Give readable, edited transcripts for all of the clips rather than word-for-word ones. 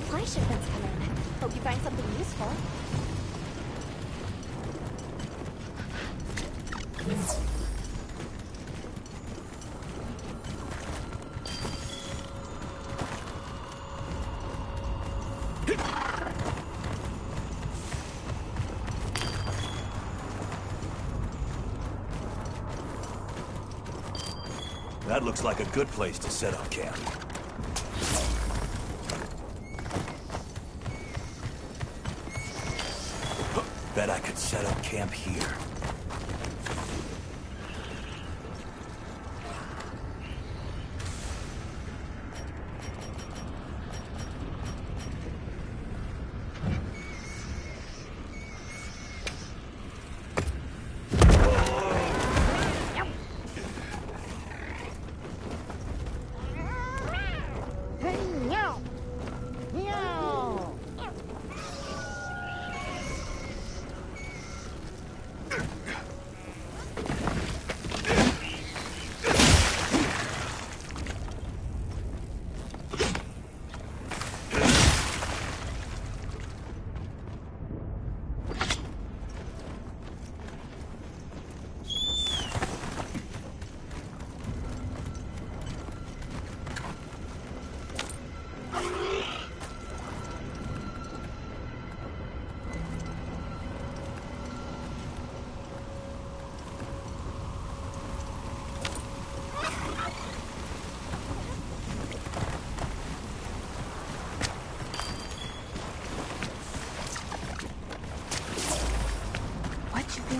supply shipments come in. Hope you find something useful. That looks like a good place to set up camp. Bet I could set up camp here.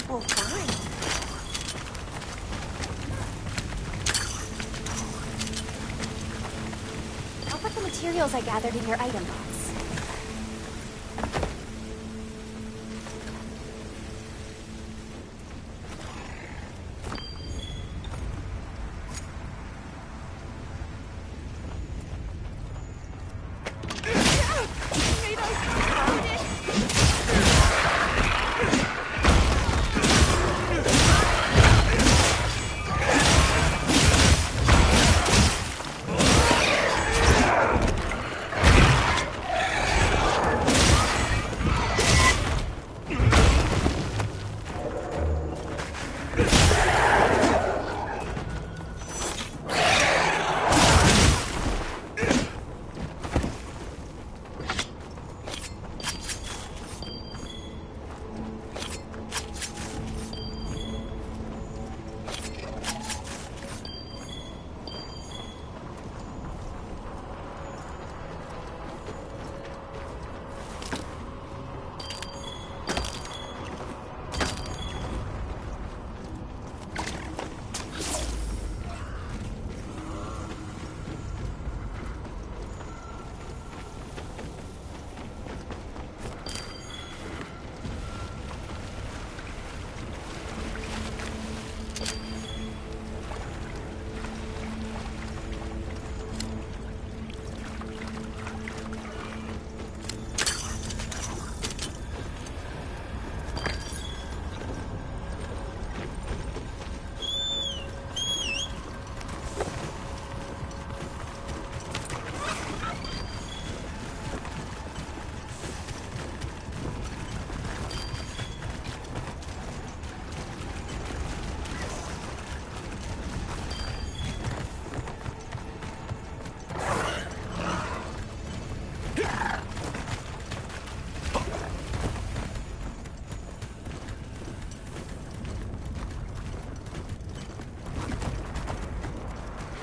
We'll find. I'll put the materials I gathered in your item box.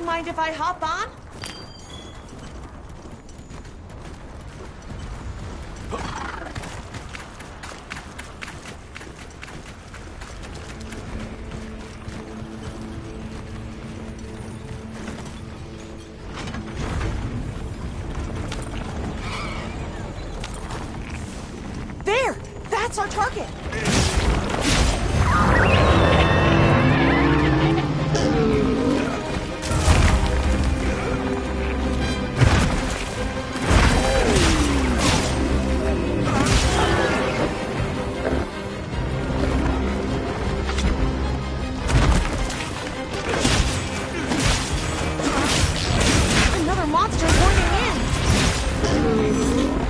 Mind if I hop on? There! That's our target! Another monster horning in!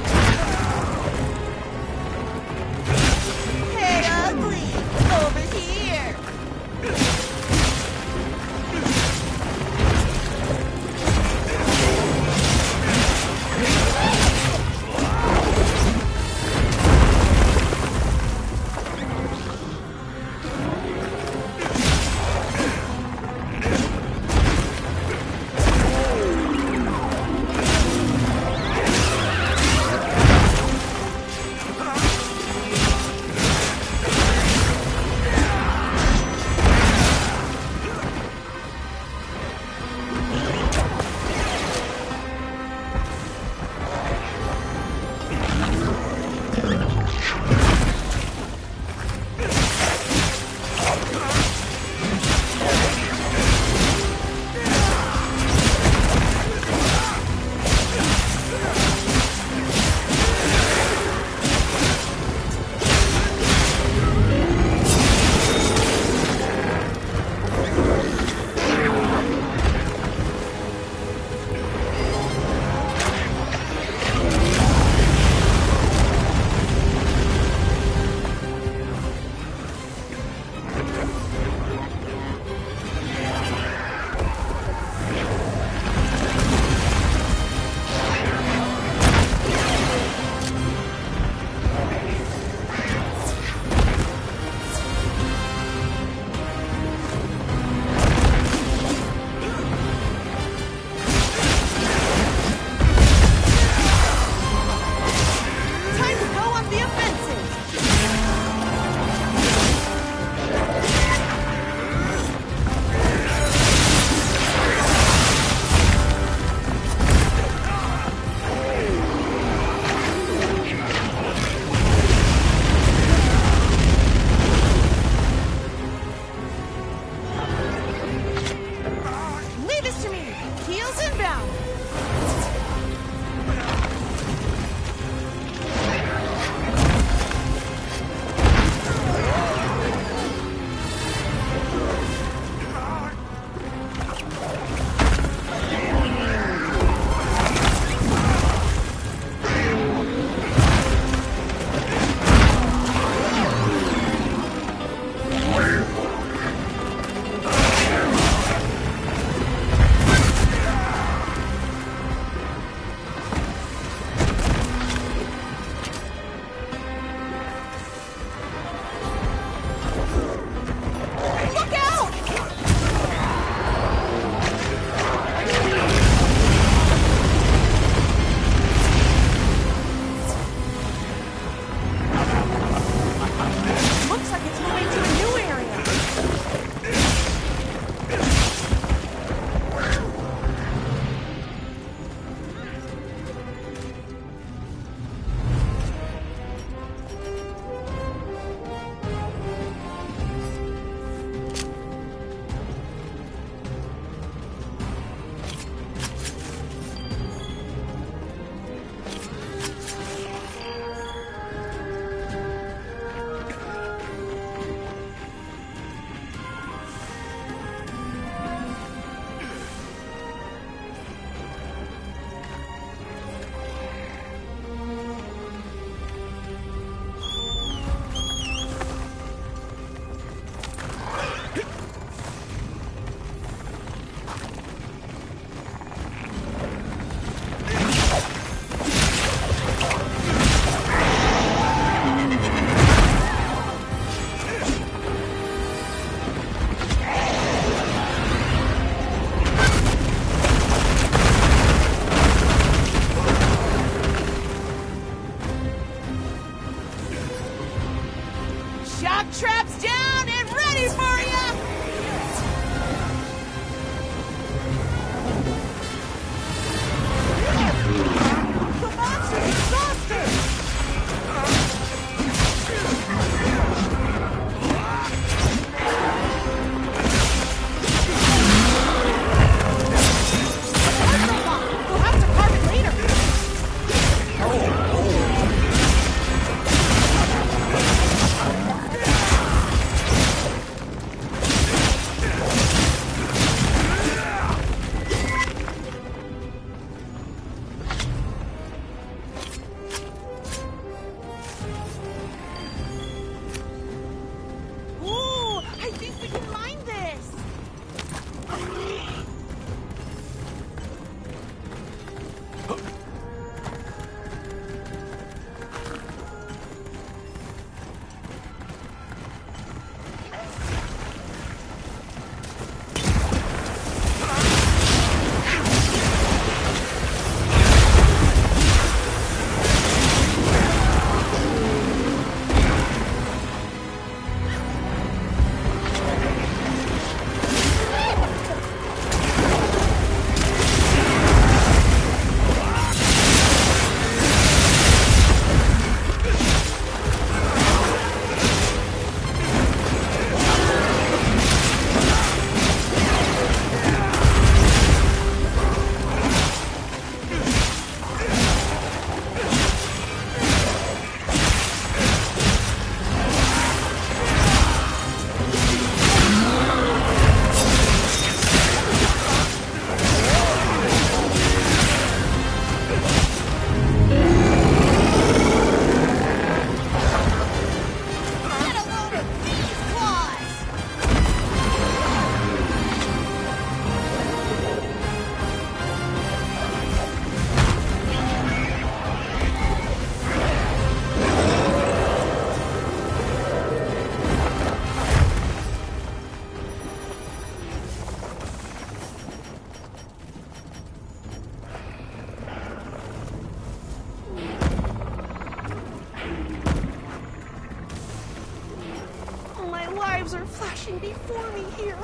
lives are flashing before me here.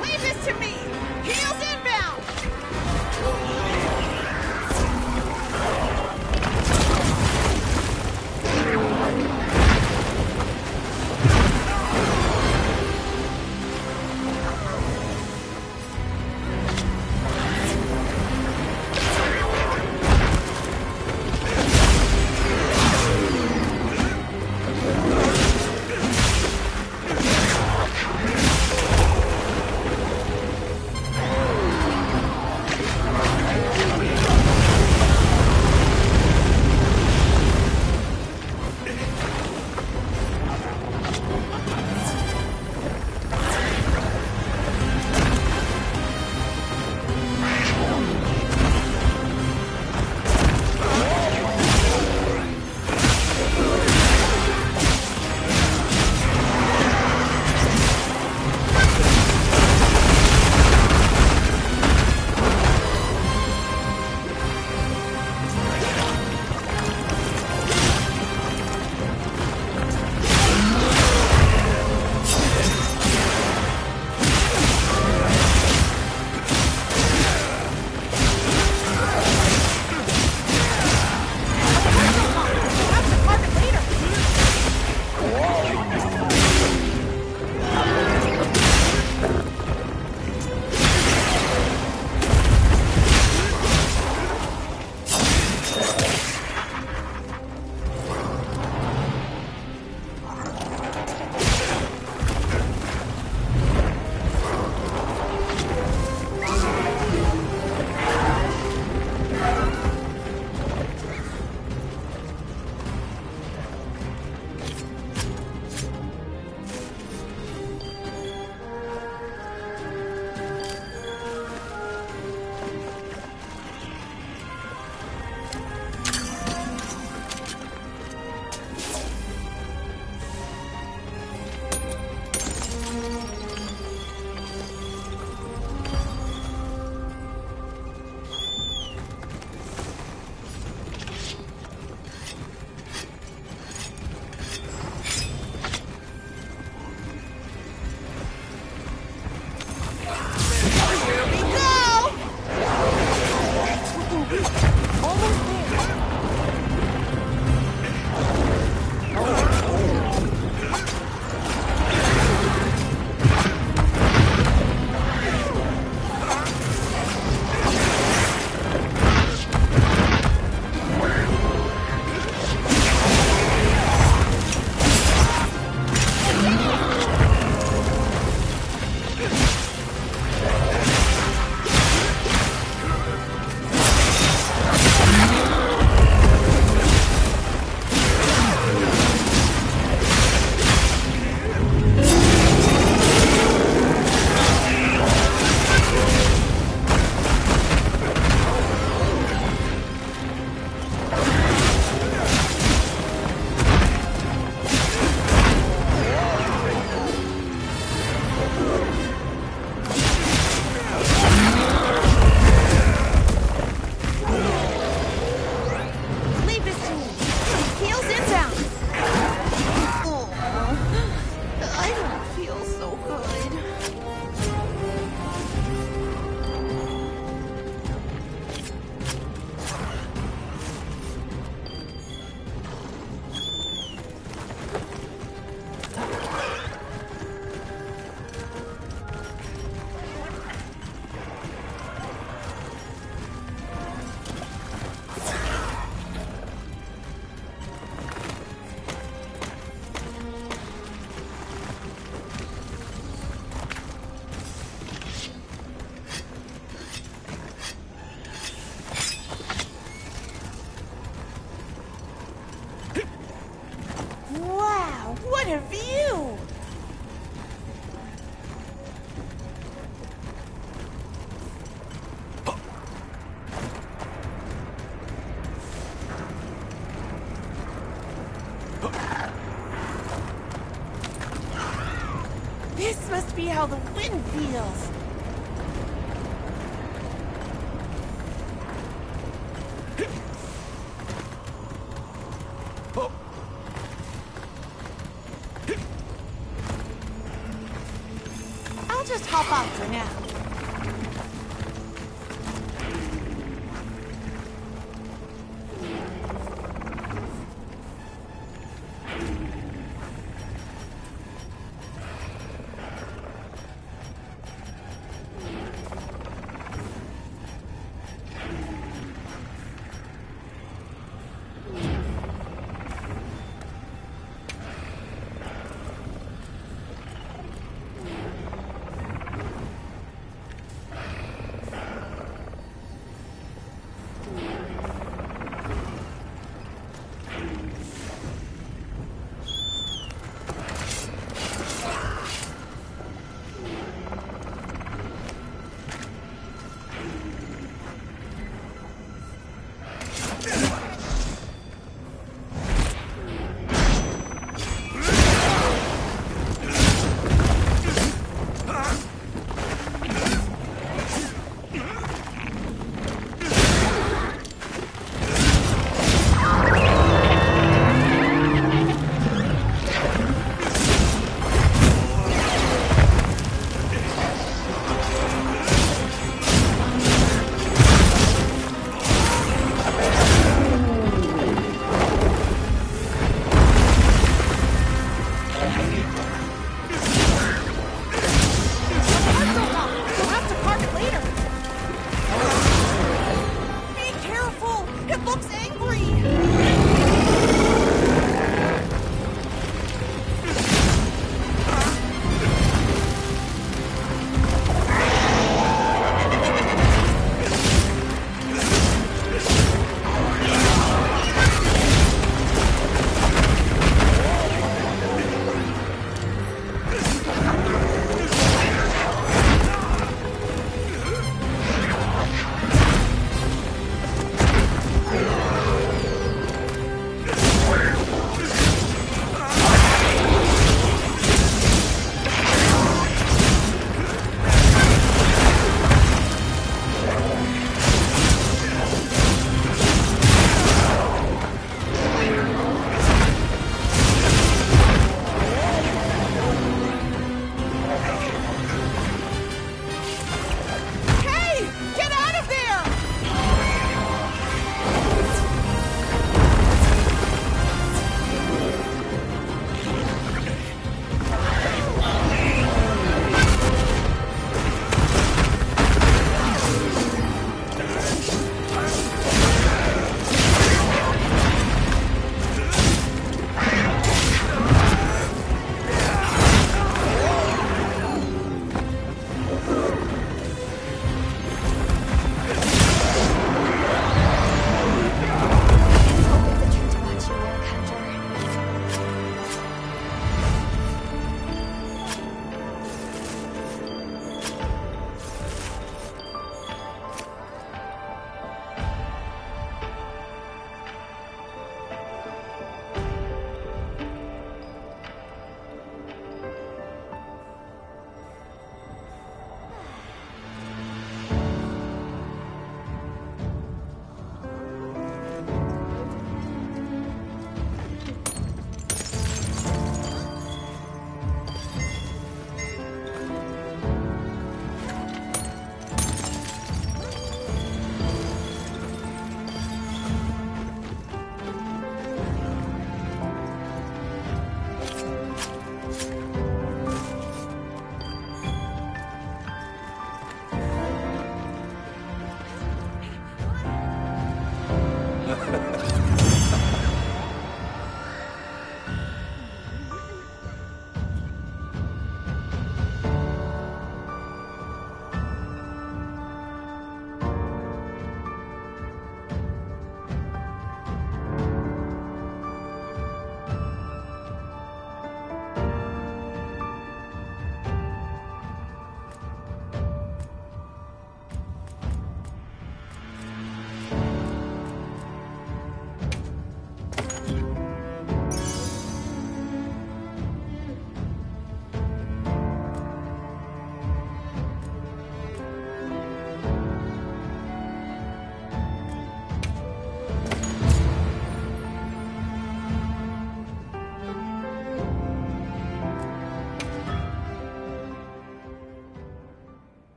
Leave this to me! Heels inbound! What a view! be how the wind feels. Oh. I'll just hop off for now.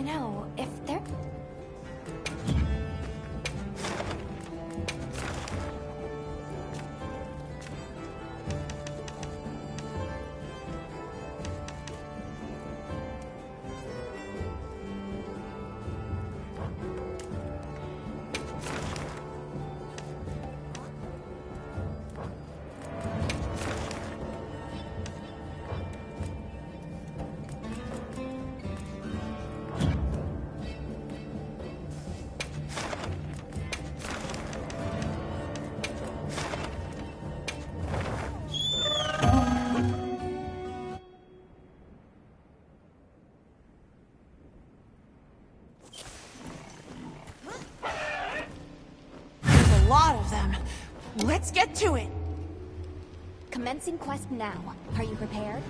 You know, if they're... There's a lot of them. Let's get to it. Commencing quest now. Are you prepared?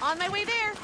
On my way there.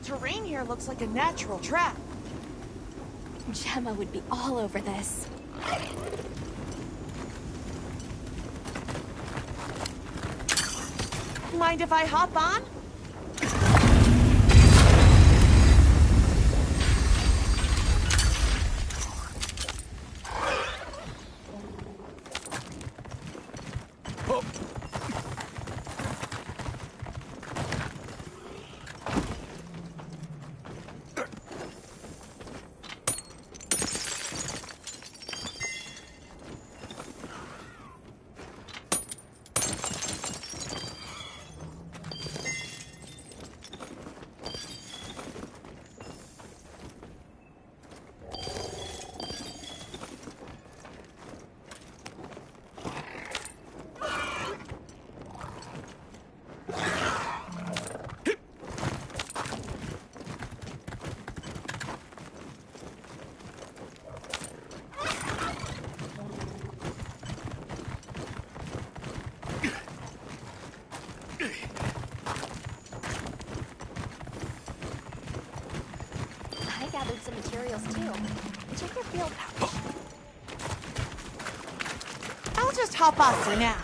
terrain here looks like a natural trap. Gemma would be all over this. Mind if I hop on? I gathered some materials too. Check your field pouch. I'll just hop on for now.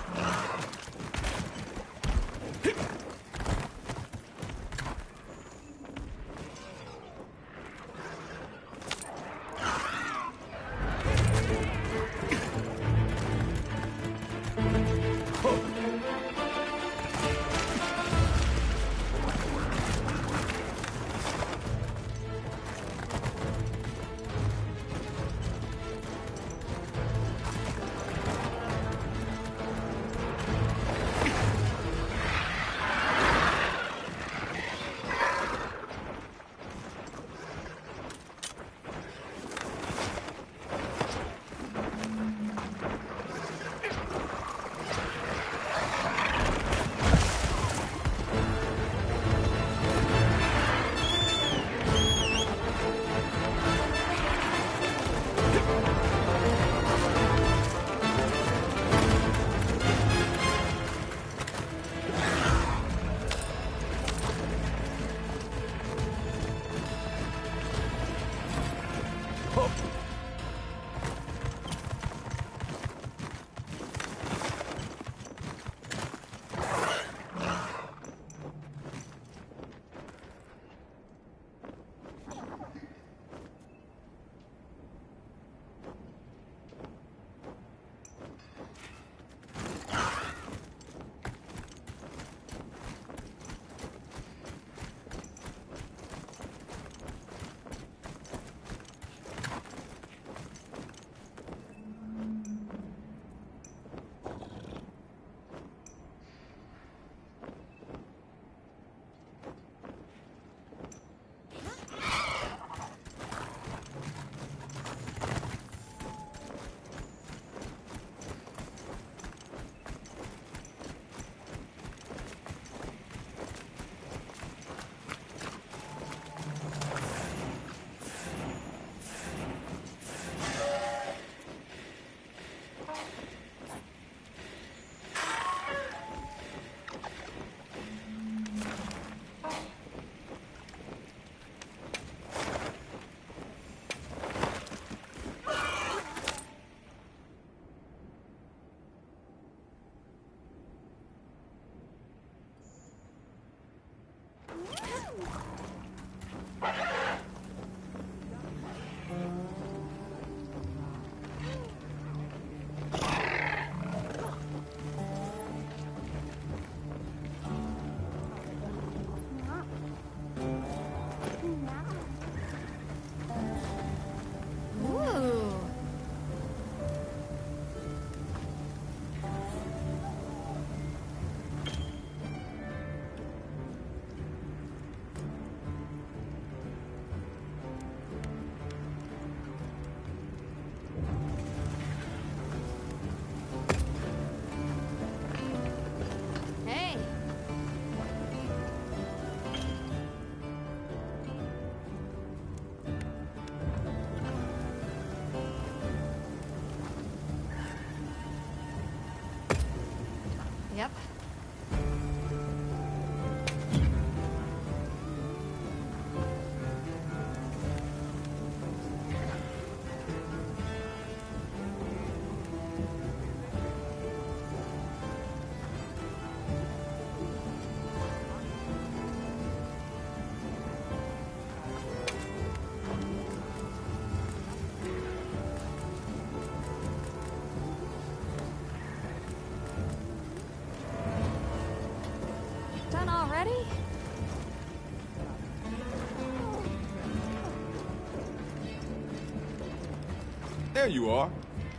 There you are.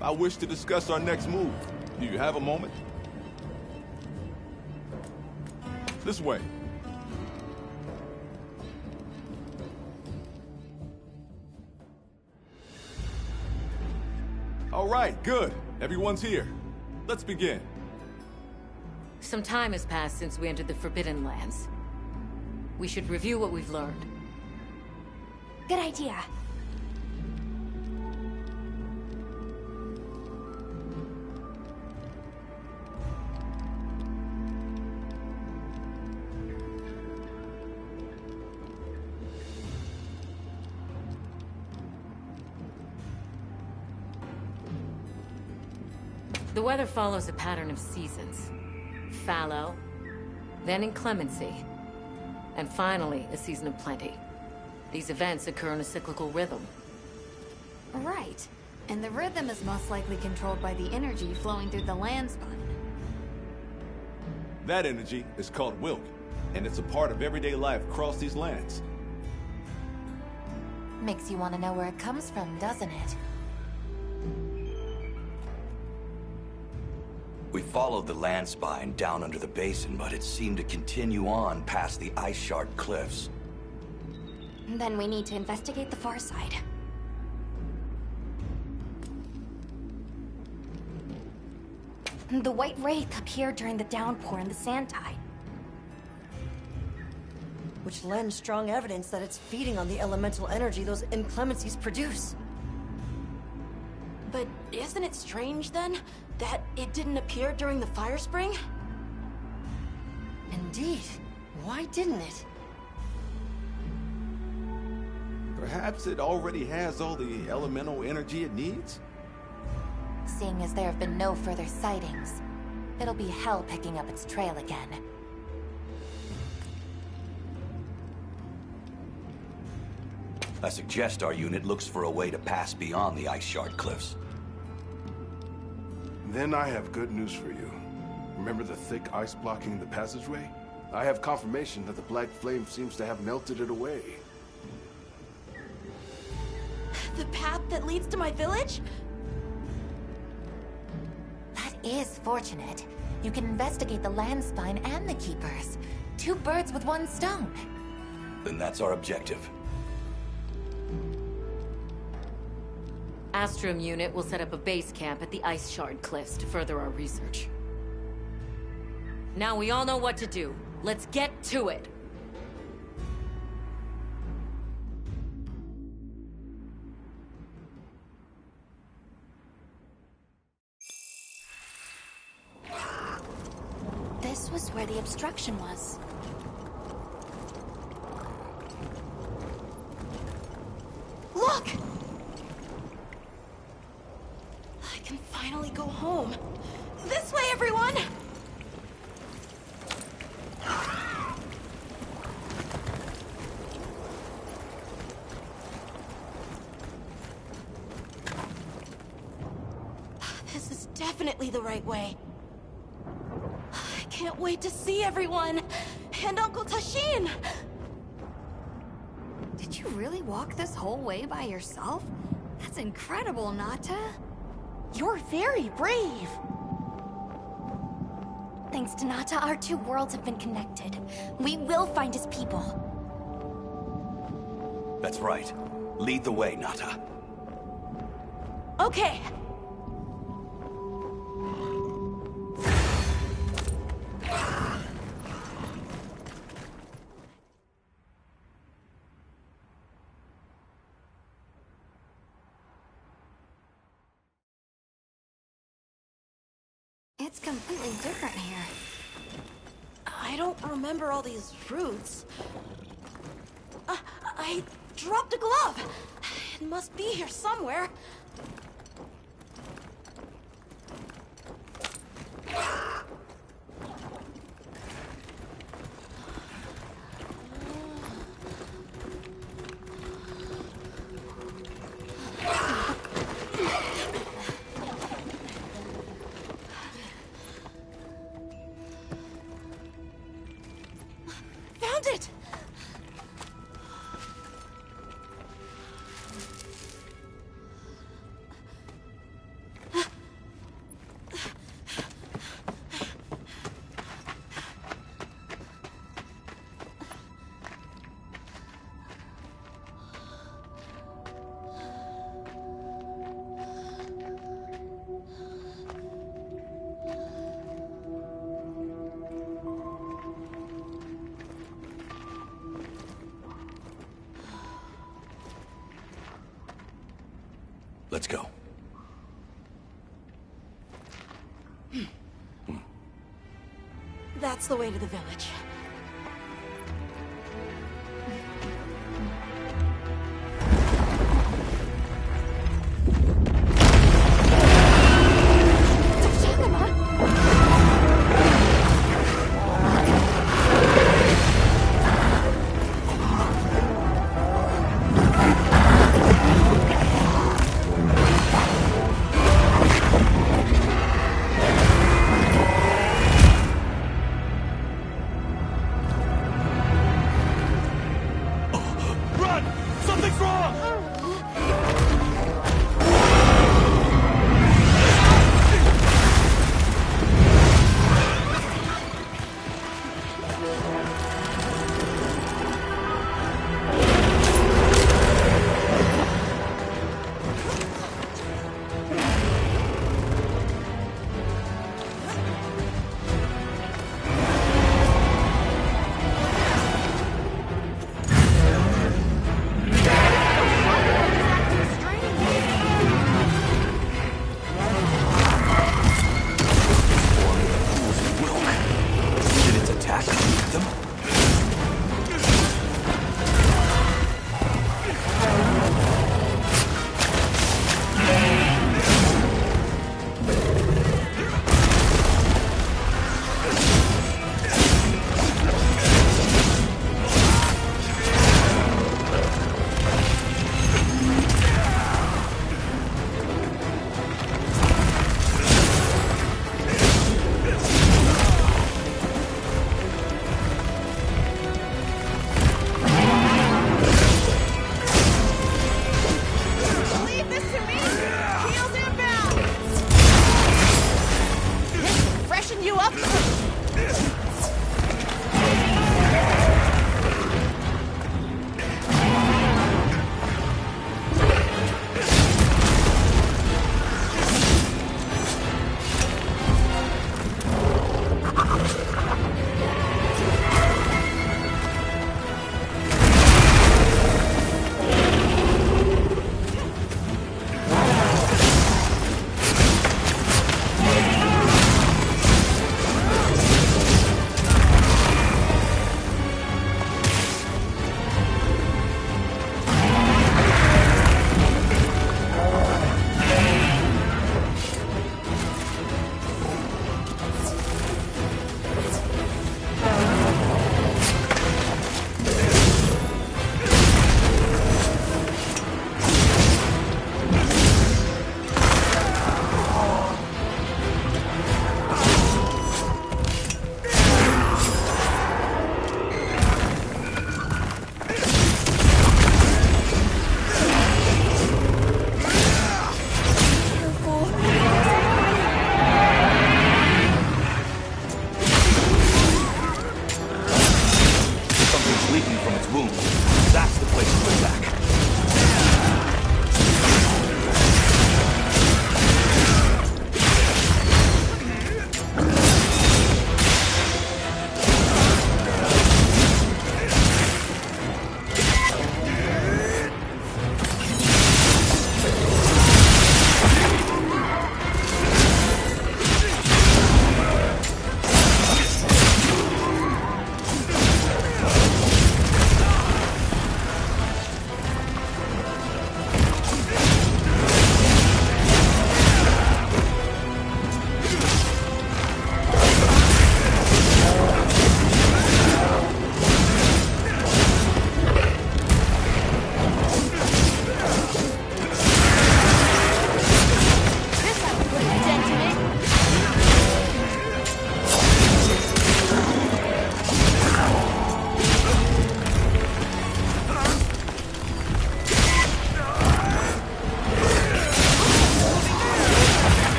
I wish to discuss our next move. Do you have a moment? This way. All right, good. Everyone's here. Let's begin. Some time has passed since we entered the Forbidden Lands. We should review what we've learned. Good idea. The weather follows a pattern of seasons. Fallow, then inclemency, and finally a season of plenty. These events occur in a cyclical rhythm. Right. And the rhythm is most likely controlled by the energy flowing through the land spine. That energy is called Wilk, and it's a part of everyday life across these lands. Makes you want to know where it comes from, doesn't it? We followed the land spine down under the basin, but it seemed to continue on past the ice shard cliffs. Then we need to investigate the far side. The White Wraith appeared during the downpour and the sand tide. Which lends strong evidence that it's feeding on the elemental energy those inclemencies produce. But isn't it strange, then, that it didn't appear during the fire spring? Indeed. Why didn't it? Perhaps it already has all the elemental energy it needs? Seeing as there have been no further sightings, it'll be hell picking up its trail again. I suggest our unit looks for a way to pass beyond the ice shard cliffs. Then I have good news for you. Remember the thick ice blocking the passageway? I have confirmation that the black flame seems to have melted it away. The path that leads to my village? That is fortunate. You can investigate the land spine and the keepers. 2 birds with 1 stone. Then that's our objective. Astrum unit will set up a base camp at the Ice Shard Cliffs to further our research. Now we all know what to do. Let's get to it! This was where the obstruction was. Look! I can finally go home. This way, everyone! This is definitely the right way. I can't wait to see everyone! And Uncle Tashin! Did you really walk this whole way by yourself? That's incredible, Nata. You're very brave! Thanks to Nata, our 2 worlds have been connected. We will find his people. That's right. Lead the way, Nata. Okay. It's completely different here. I don't remember all these routes. I dropped a glove. It must be here somewhere. Found it! Let's go. That's the way to the village.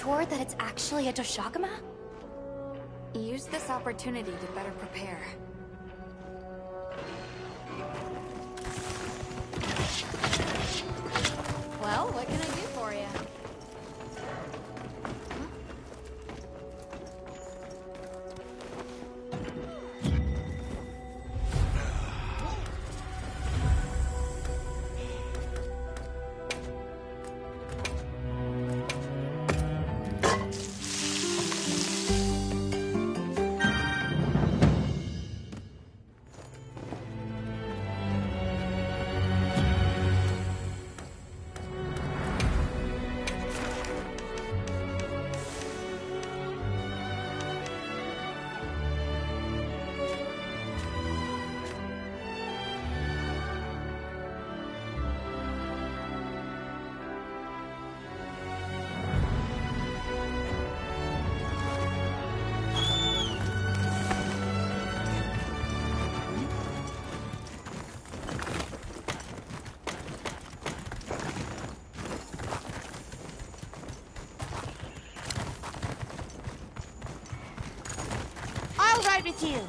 sure that it's actually a Doshagama? Use this opportunity to better prepare. Well, what can I do for you? I'll ride with you.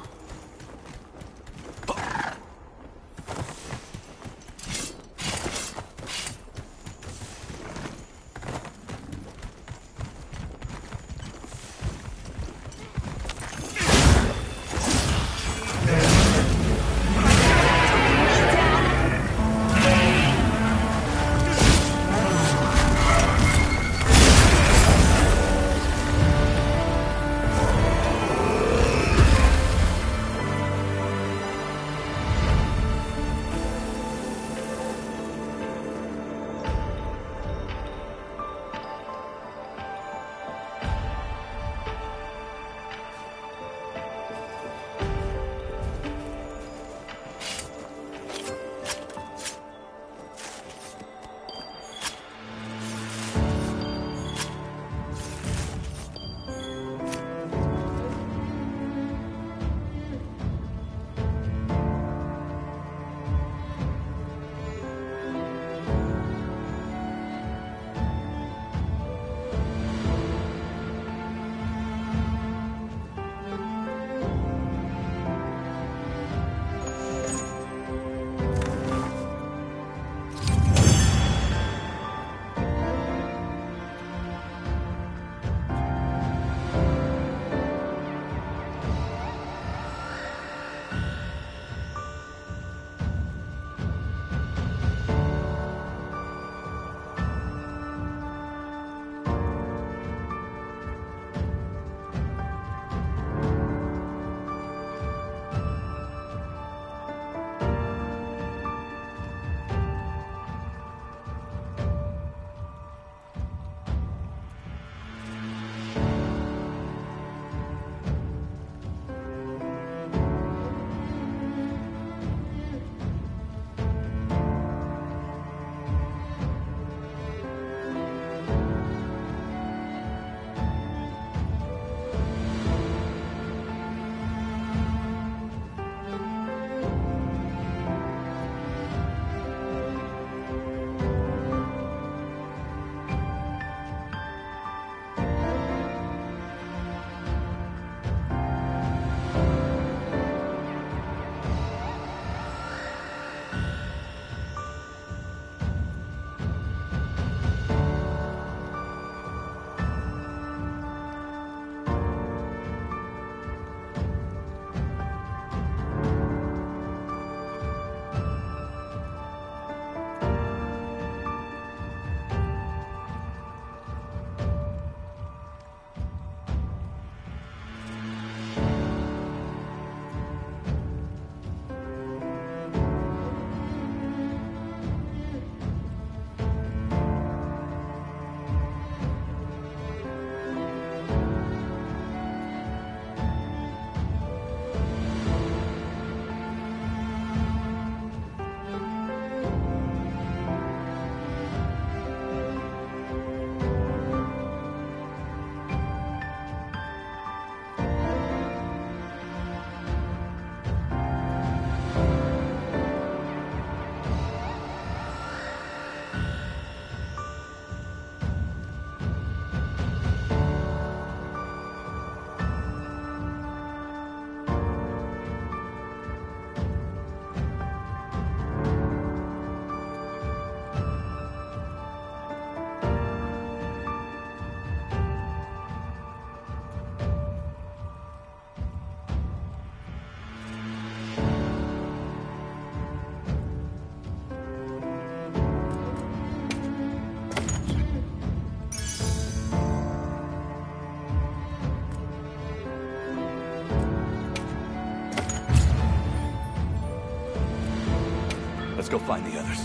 Let's go find the others.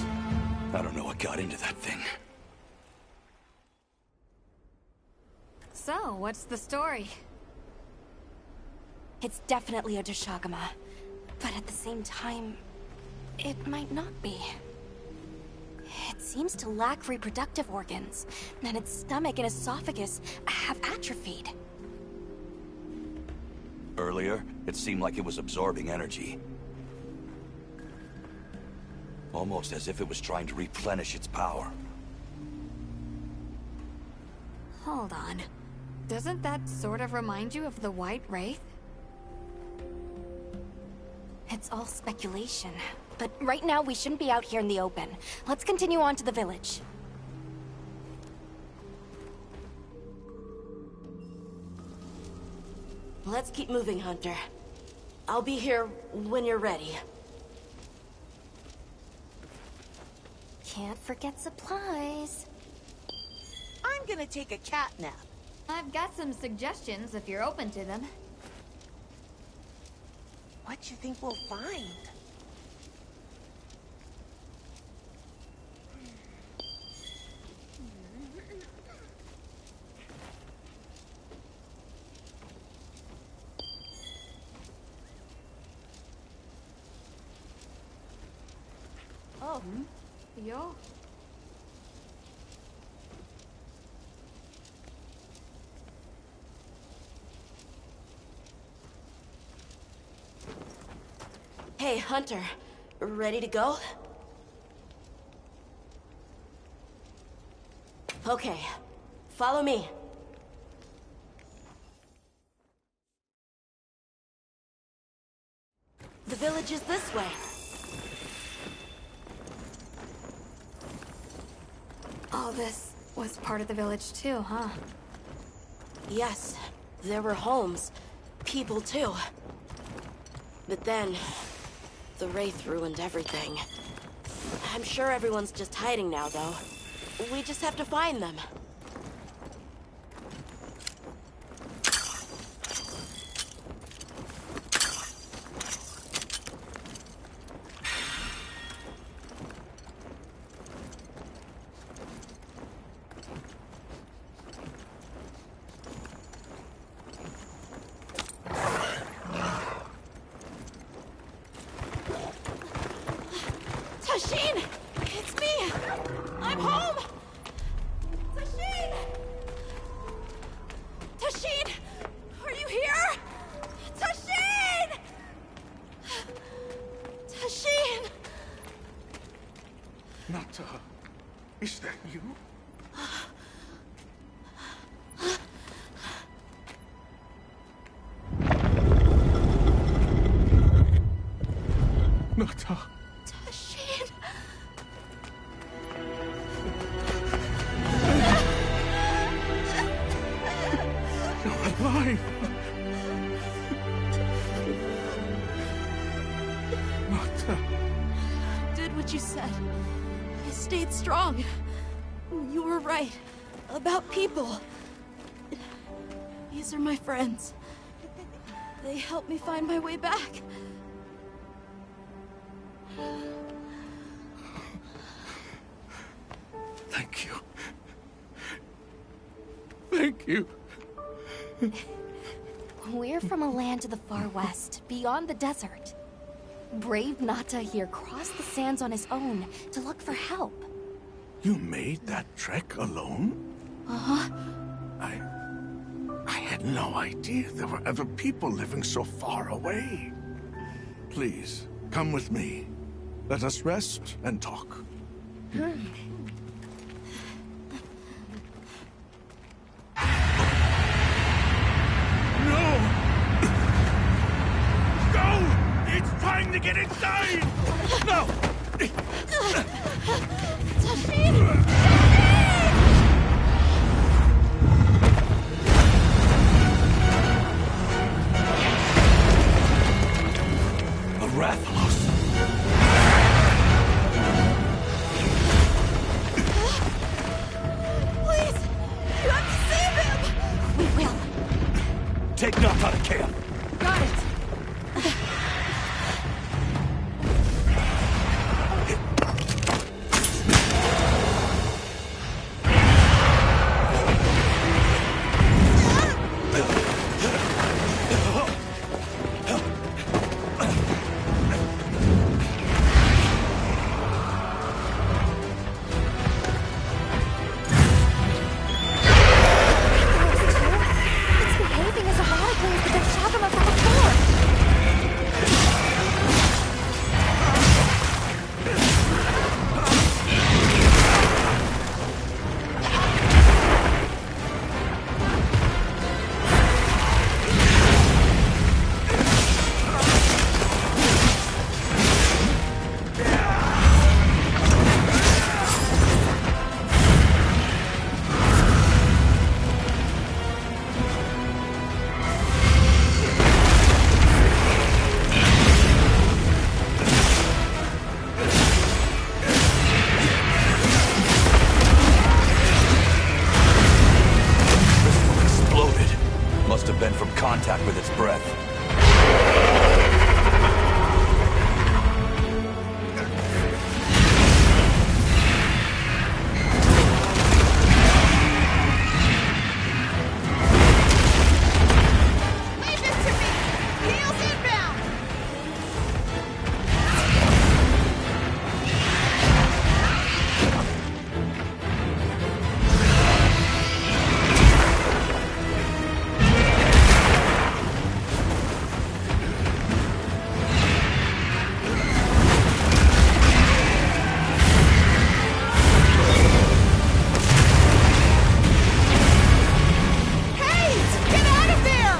I don't know what got into that thing. So, what's the story? It's definitely a Doshagama. But at the same time, it might not be. It seems to lack reproductive organs, and its stomach and esophagus have atrophied. Earlier, it seemed like it was absorbing energy. Almost as if it was trying to replenish its power. Hold on. Doesn't that sort of remind you of the White Wraith? It's all speculation. But right now, we shouldn't be out here in the open. Let's continue on to the village. Let's keep moving, Hunter. I'll be here when you're ready. Can't forget supplies. I'm gonna take a cat nap. I've got some suggestions if you're open to them. What you think we'll find? Oh, yo. Hey, Hunter. Ready to go? Okay. Follow me. The village is this way. All this was part of the village too, huh? Yes, there were homes. People too. But then, the Wraith ruined everything. I'm sure everyone's just hiding now, though. We just have to find them. Tashin! It's me! I'm home! Tashin! Tashin! Are you here? Tashin! Tashin! Nata, is that you? Nata. Tashin! You're alive! Nata. Did what you said. I stayed strong. You were right. About people. These are my friends. They helped me find my way back. Thank you. Thank you. We're from a land to the far west, beyond the desert. Brave Nata here crossed the sands on his own to look for help. You made that trek alone? Uh-huh. I had no idea there were other people living so far away. Please, come with me. Let us rest and talk. No! Go! It's trying to get inside! No! Tashin! A Rathalos. Please! You have to save him! We will. Take Nuff out of camp. Got it. contact with its breath. Leave it to me! Heels inbound! Hey! Get out of there!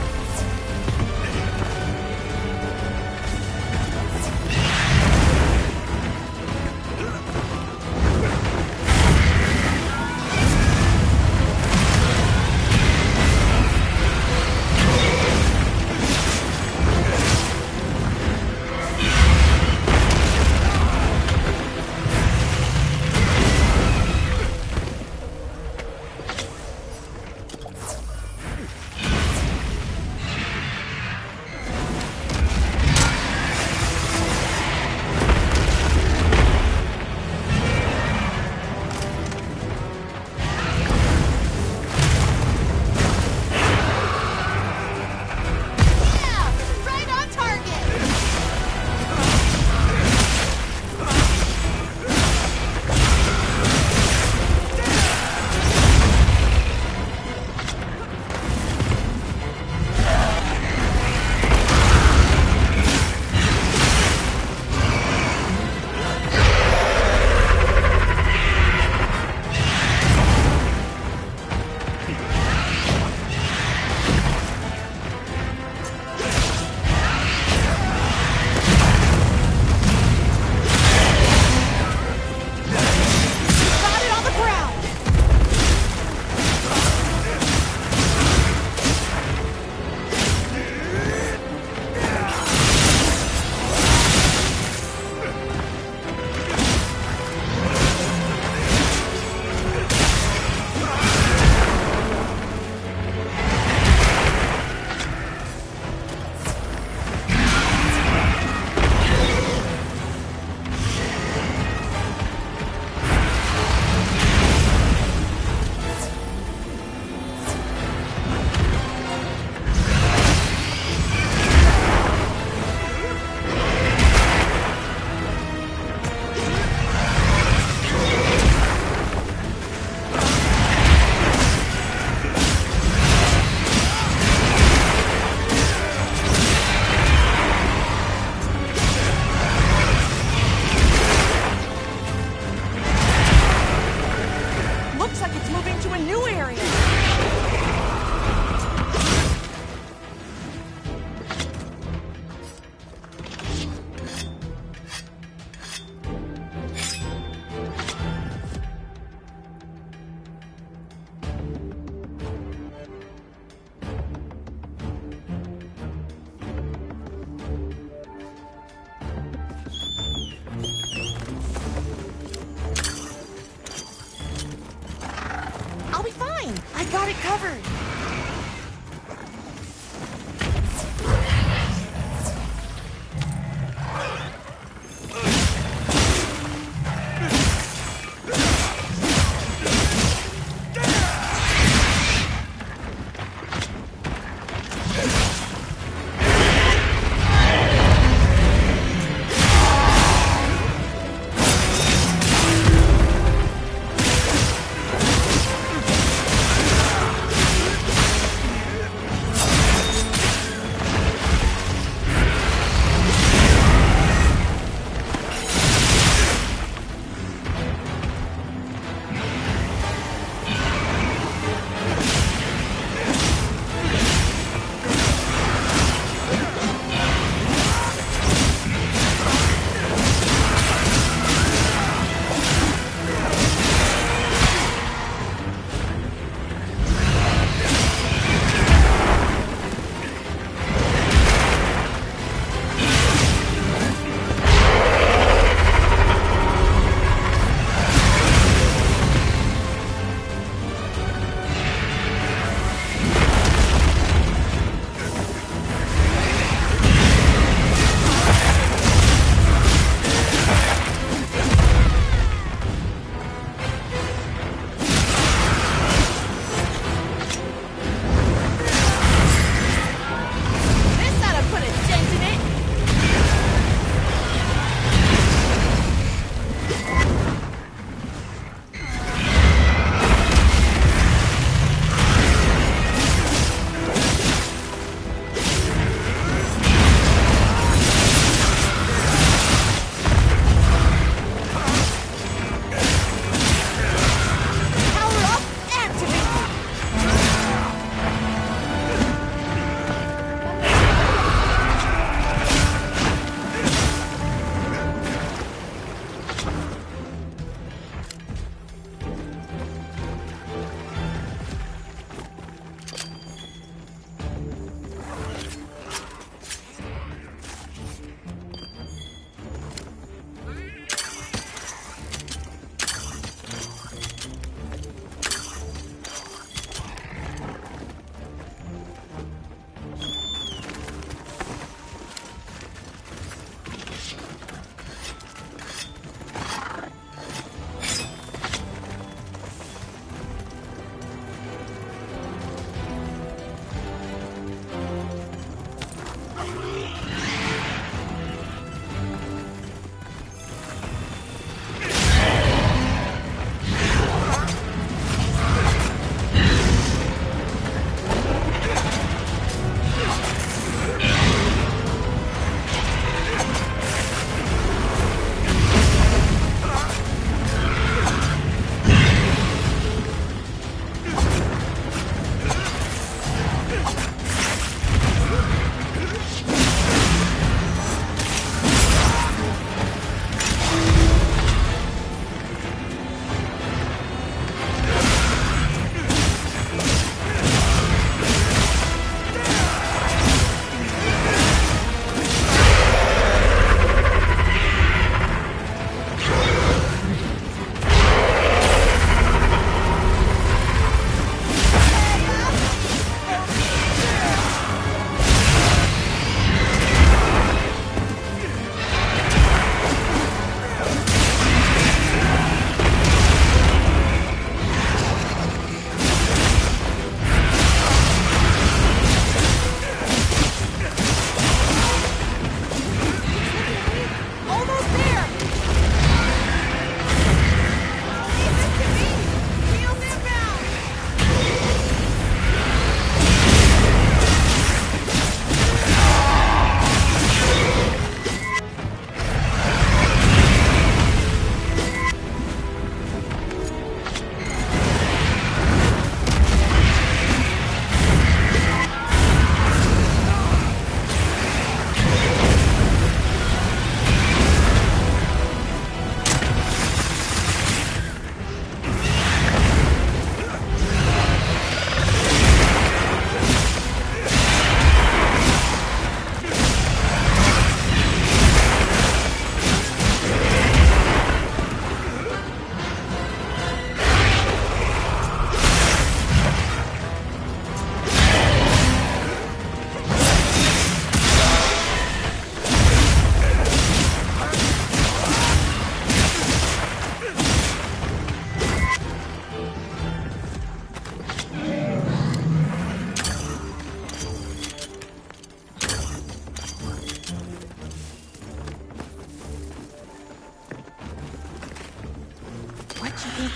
Yeah! Right on target! Got it on the ground! Looks like it's moving to a new area. I'll be fine. I got it covered.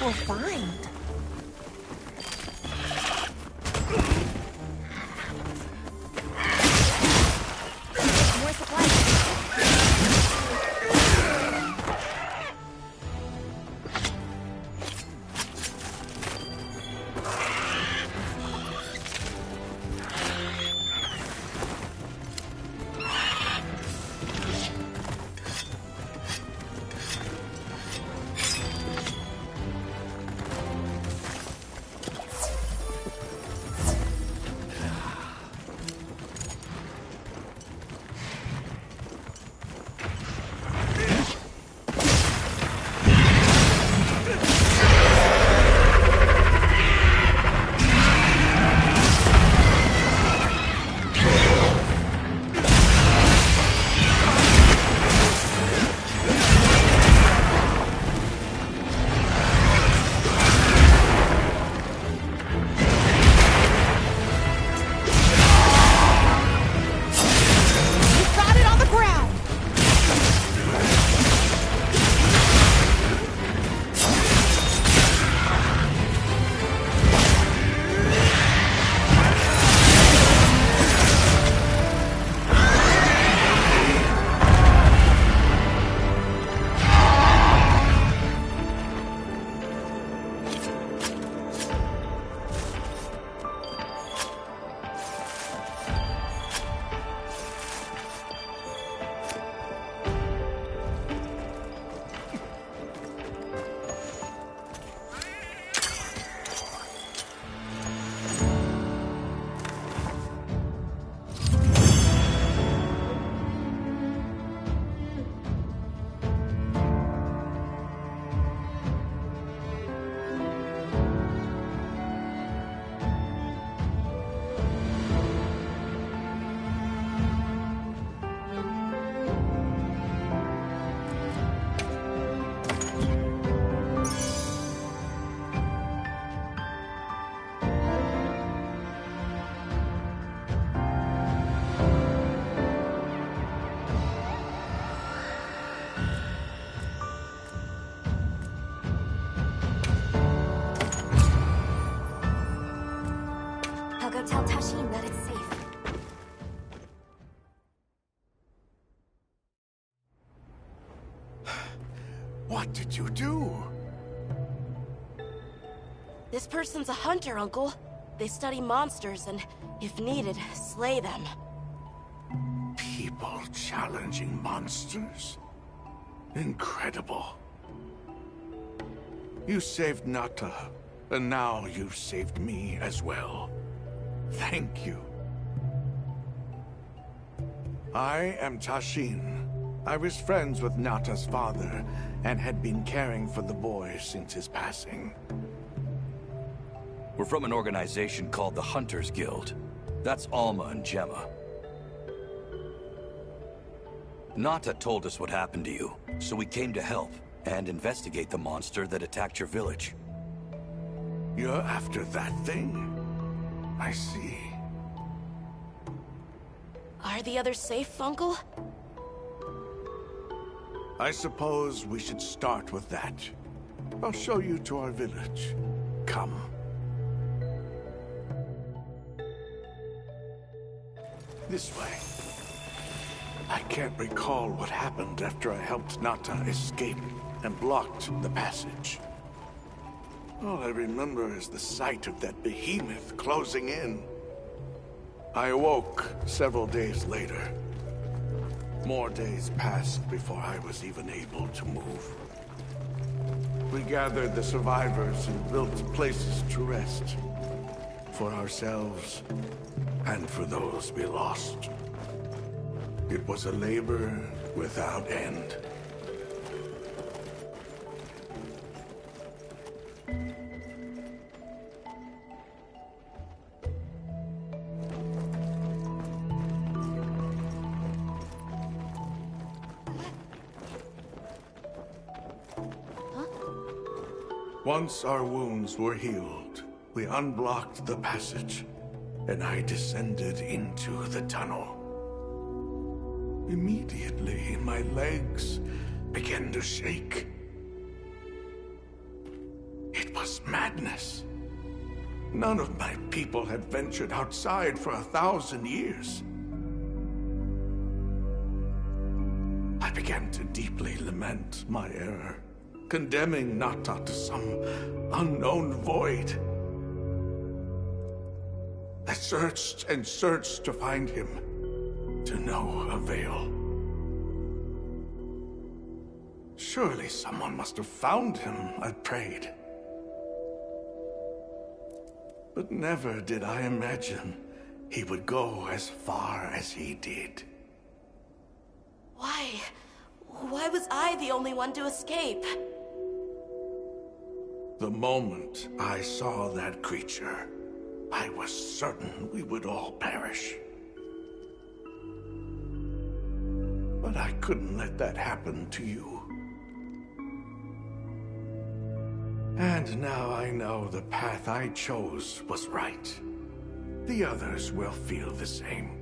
we'll find. More supplies. I'll go tell Tashin that it's safe. What did you do? This person's a hunter, Uncle. They study monsters and, if needed, slay them. People challenging monsters? Incredible. You saved Nata, and now you've saved me as well. Thank you. I am Tashin. I was friends with Nata's father, and had been caring for the boy since his passing. We're from an organization called the Hunters Guild. That's Alma and Gemma. Nata told us what happened to you, so we came to help and investigate the monster that attacked your village. You're after that thing? I see. Are the others safe, Uncle? I suppose we should start with that. I'll show you to our village. Come. This way. I can't recall what happened after I helped Nata escape and blocked the passage. All I remember is the sight of that behemoth closing in. I awoke several days later. More days passed before I was even able to move. We gathered the survivors and built places to rest. For ourselves, and for those we lost. It was a labor without end. Once our wounds were healed, we unblocked the passage, and I descended into the tunnel. Immediately, my legs began to shake. madness. None of my people had ventured outside for 1,000 years. I began to deeply lament my error, condemning Nata to some unknown void. I searched and searched to find him, to no avail. Surely someone must have found him, I prayed. But never did I imagine he would go as far as he did. Why? Why was I the only one to escape? The moment I saw that creature, I was certain we would all perish. But I couldn't let that happen to you. And now I know the path I chose was right. The others will feel the same.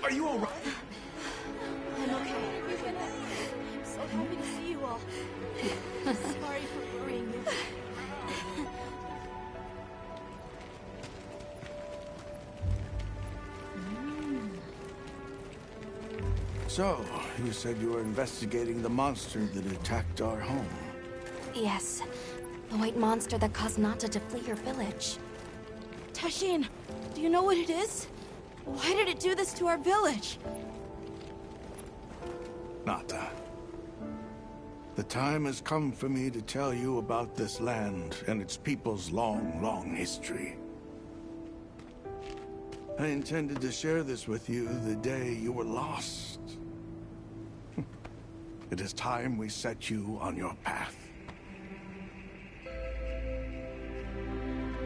Are you all right? I'm okay. I'm so happy to see you all. Sorry for worrying you. So, you said you were investigating the monster that attacked our home. Yes. The white monster that caused Nata to flee your village. Tashin, do you know what it is? Why did it do this to our village? Nata. The time has come for me to tell you about this land and its people's long, long history. I intended to share this with you the day you were lost. It is time we set you on your path.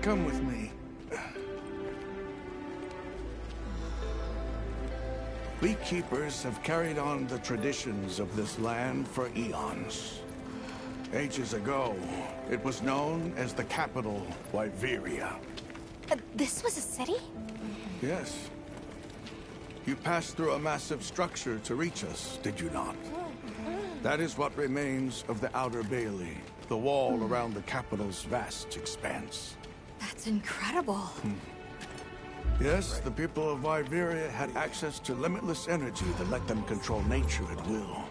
Come with me. Beekeepers have carried on the traditions of this land for eons. Ages ago, it was known as the capital, Wyveria. This was a city? Yes. You passed through a massive structure to reach us, did you not? That is what remains of the Outer Bailey, the wall around the capital's vast expanse. That's incredible. Yes, the people of Wyveria had access to limitless energy that let them control nature at will.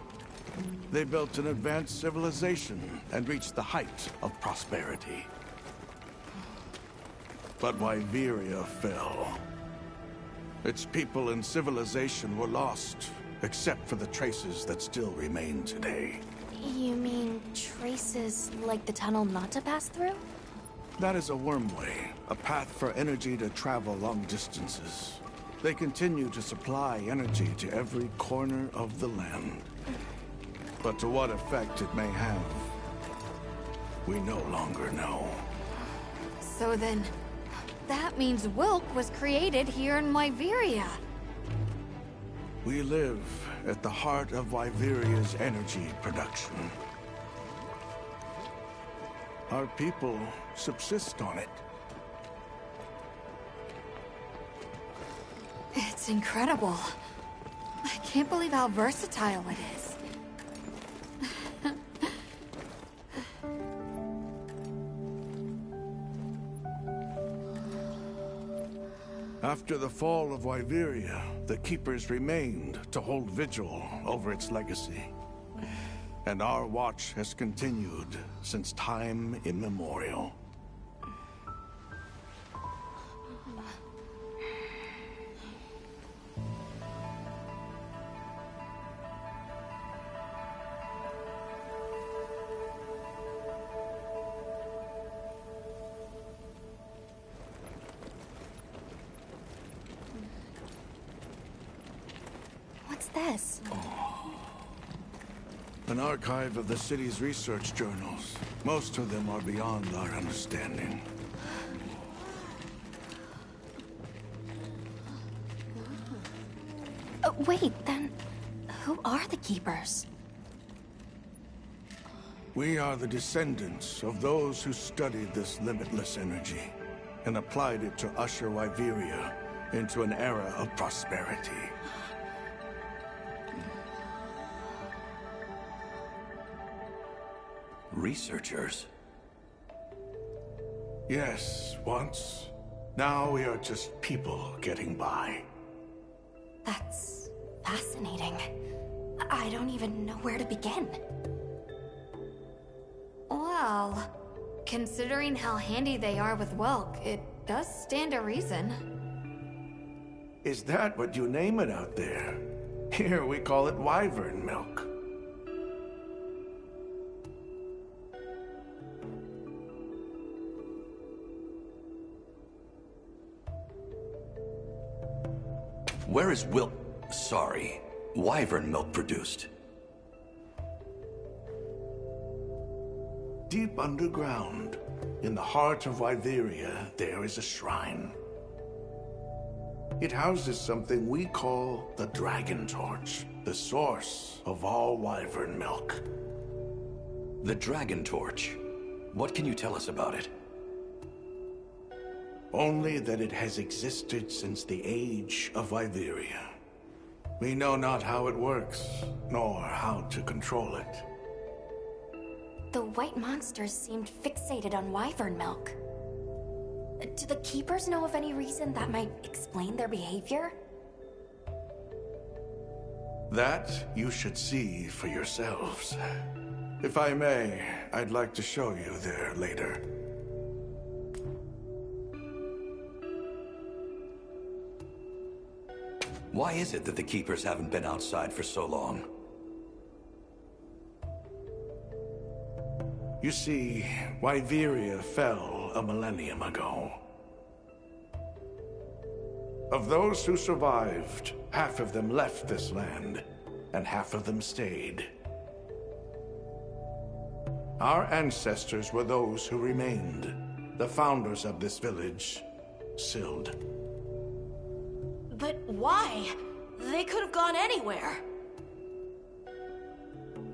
They built an advanced civilization and reached the height of prosperity. But Wyveria fell. Its people and civilization were lost, except for the traces that still remain today. You mean traces like the tunnel Nata passed through? That is a wormway, a path for energy to travel long distances. They continue to supply energy to every corner of the land. But to what effect it may have, we no longer know. So then, that means Wilk was created here in Wyveria. We live at the heart of Wyveria's energy production. Our people subsist on it. It's incredible. I can't believe how versatile it is. After the fall of Wyveria, the Keepers remained to hold vigil over its legacy. And our watch has continued since time immemorial. this? An archive of the city's research journals. Most of them are beyond our understanding. Wait, then who are the Keepers? We are the descendants of those who studied this limitless energy and applied it to usher Wyveria into an era of prosperity. Researchers? Yes, once. Now we are just people getting by. That's fascinating. I don't even know where to begin. Well, considering how handy they are with Welk, it does stand to reason. Is that what you name it out there? Here we call it wyvern milk. Where is wyvern milk produced? Deep underground, in the heart of Wyveria, there is a shrine. It houses something we call the Dragon Torch, the source of all wyvern milk. The Dragon Torch. What can you tell us about it? Only that it has existed since the age of Wyveria. We know not how it works, nor how to control it. The white monsters seemed fixated on wyvern milk. Do the Keepers know of any reason that might explain their behavior? That you should see for yourselves. If I may, I'd like to show you there later. Why is it that the Keepers haven't been outside for so long? You see, Wyveria fell a millennium ago. Of those who survived, half of them left this land, and half of them stayed. Our ancestors were those who remained, the founders of this village, Sild. But why? They could have gone anywhere.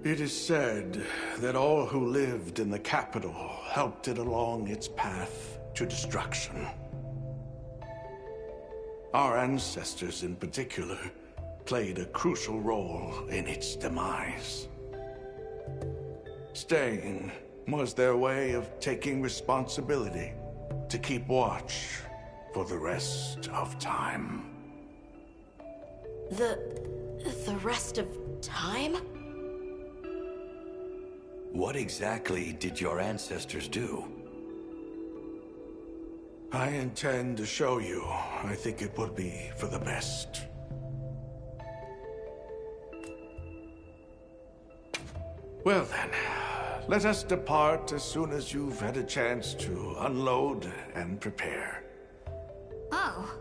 It is said that all who lived in the capital helped it along its path to destruction. Our ancestors in particular played a crucial role in its demise. Staying was their way of taking responsibility to keep watch for the rest of time. The rest of time? What exactly did your ancestors do? I intend to show you. I think it would be for the best. Well then, let us depart as soon as you've had a chance to unload and prepare. Oh,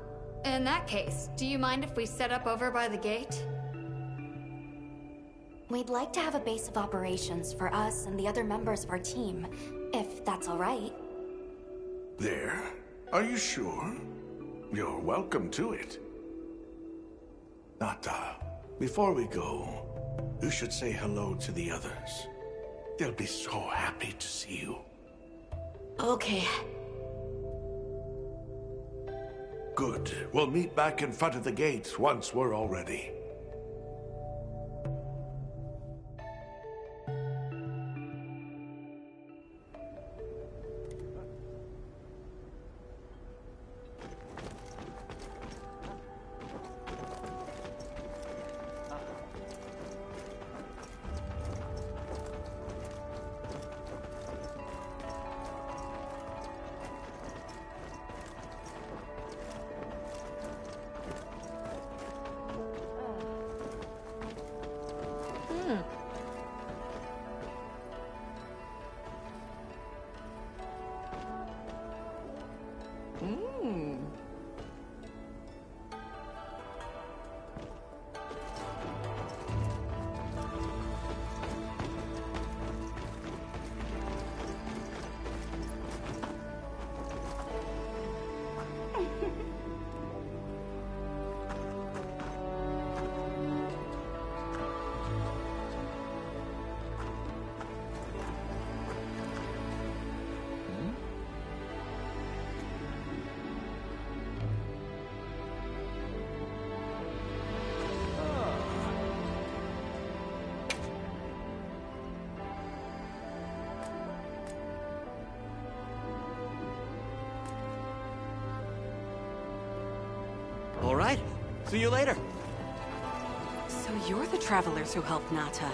in that case, do you mind if we set up over by the gate? We'd like to have a base of operations for us and the other members of our team, if that's all right. There? Are you sure? You're welcome to it. Nata, before we go, you should say hello to the others. They'll be so happy to see you. Okay. Good. We'll meet back in front of the gate once we're all ready. See you later. So you're the travelers who helped Nata.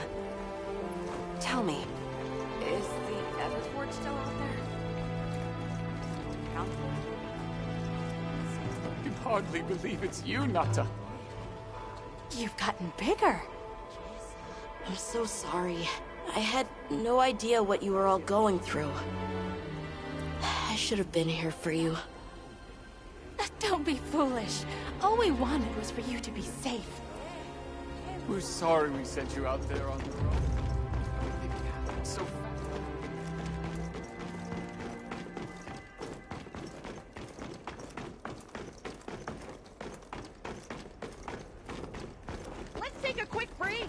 Tell me, is the Everforge still out there? No? I can hardly believe it's you, Nata. You've gotten bigger. I'm so sorry. I had no idea what you were all going through. I should have been here for you. Don't be foolish. All we wanted was for you to be safe. We're sorry we sent you out there on your own. Everything happened so fast. Let's take a quick break.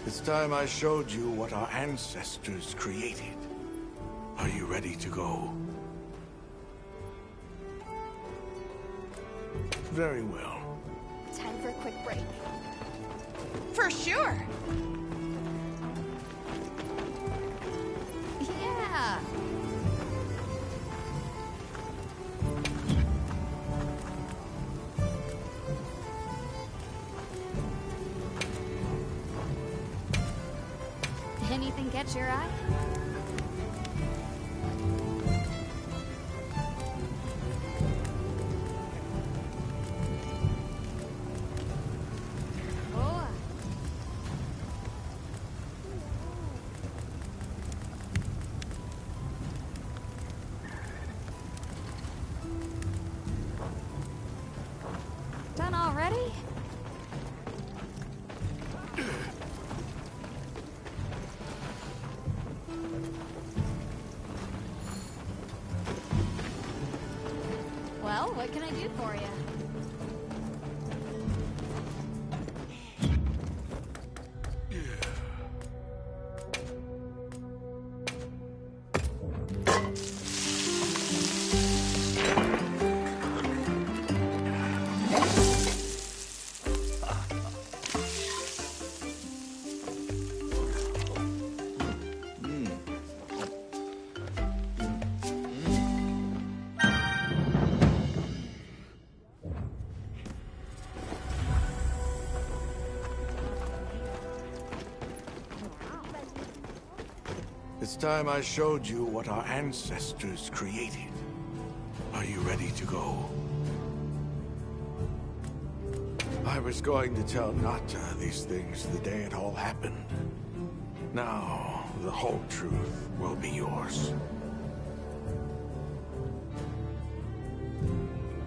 It's time I showed you what our ancestors created. Are you ready to go? Very well. Time for a quick break. For sure. Yeah. Anything catch your eye? Oh. Done already? Well, what can I do for you? It's time I showed you what our ancestors created. Are you ready to go? I was going to tell Nata these things the day it all happened. Now, the whole truth will be yours.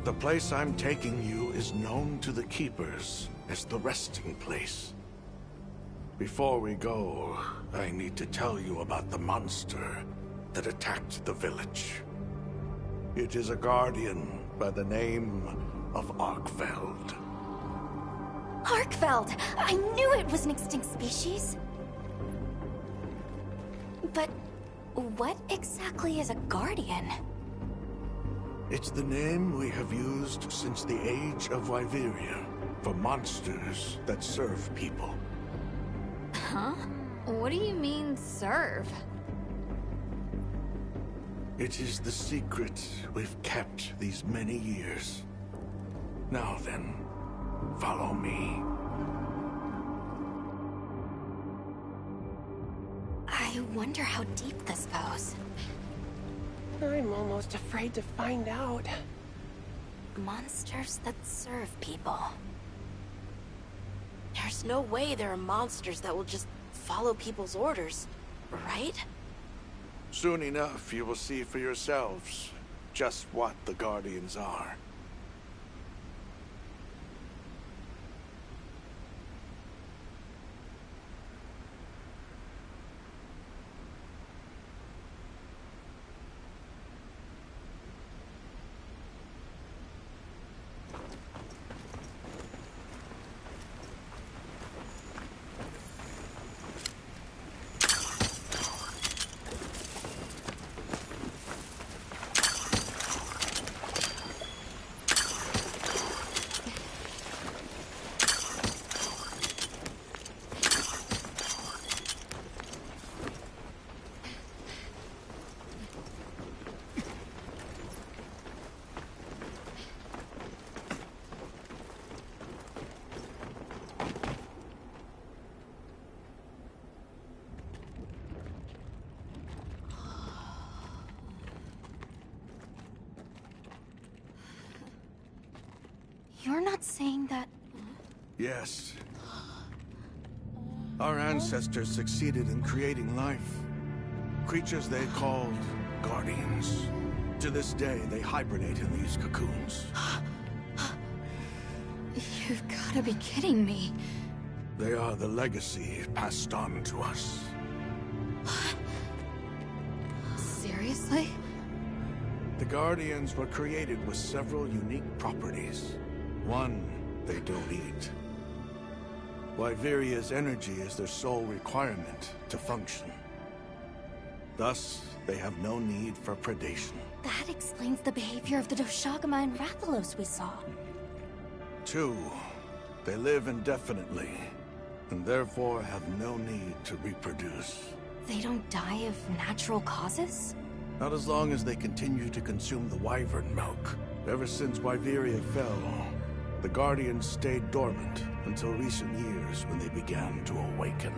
The place I'm taking you is known to the Keepers as the resting place. Before we go, I need to tell you about the monster that attacked the village. It is a guardian by the name of Arkfeld. Arkfeld! I knew it was an extinct species. But what exactly is a guardian? It's the name we have used since the age of Wyveria for monsters that serve people. Huh? What do you mean, serve? It is the secret we've kept these many years. Now then, follow me. I wonder how deep this goes. I'm almost afraid to find out. Monsters that serve people. There's no way there are monsters that will just follow people's orders, right? Soon enough, you will see for yourselves just what the Guardians are. You're not saying that... Yes. Our ancestors succeeded in creating life. Creatures they called guardians. To this day, they hibernate in these cocoons. You've gotta be kidding me. They are the legacy passed on to us. Seriously? The Guardians were created with several unique properties. One, they don't eat. Wyveria's energy is their sole requirement to function. Thus, they have no need for predation. That explains the behavior of the Doshagama and Rathalos we saw. Two, they live indefinitely, and therefore have no need to reproduce. They don't die of natural causes? Not as long as they continue to consume the wyvern milk. Ever since Wyveria fell, the Guardians stayed dormant until recent years when they began to awaken.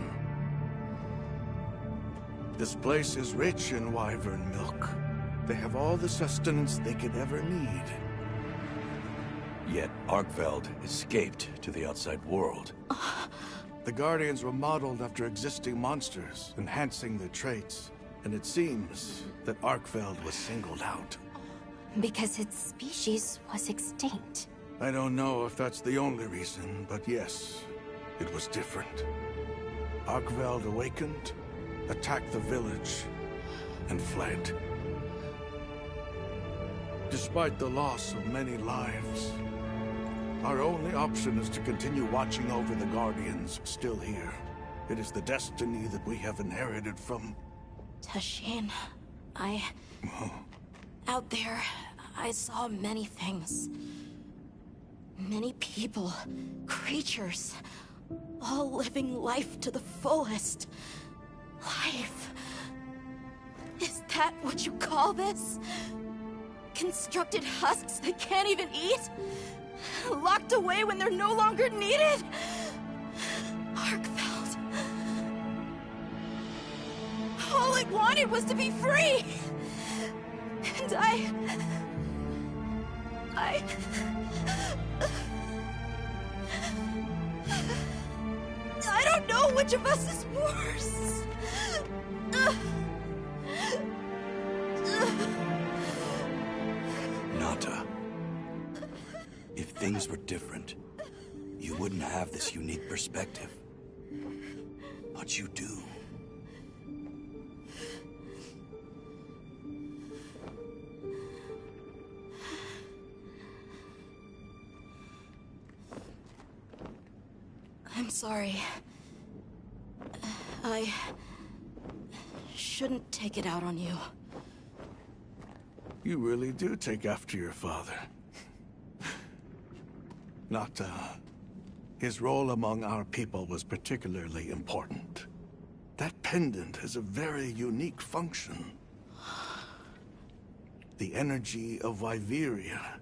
This place is rich in wyvern milk. They have all the sustenance they could ever need. Yet Arkveld escaped to the outside world. The Guardians were modeled after existing monsters, enhancing their traits. And it seems that Arkveld was singled out. Because its species was extinct. I don't know if that's the only reason, but yes, it was different. Arkveld awakened, attacked the village, and fled. Despite the loss of many lives, our only option is to continue watching over the Guardians still here. It is the destiny that we have inherited from... Tashin, out there, I saw many things. Many people, creatures, all living life to the fullest. Life. Is that what you call this? Constructed husks that can't even eat? Locked away when they're no longer needed? Arkveld. All it wanted was to be free! And I don't know which of us is worse. Nata, if things were different, you wouldn't have this unique perspective. But you do. I'm sorry. I shouldn't take it out on you. You really do take after your father. Nata, his role among our people was particularly important. That pendant has a very unique function. The energy of Wyveria.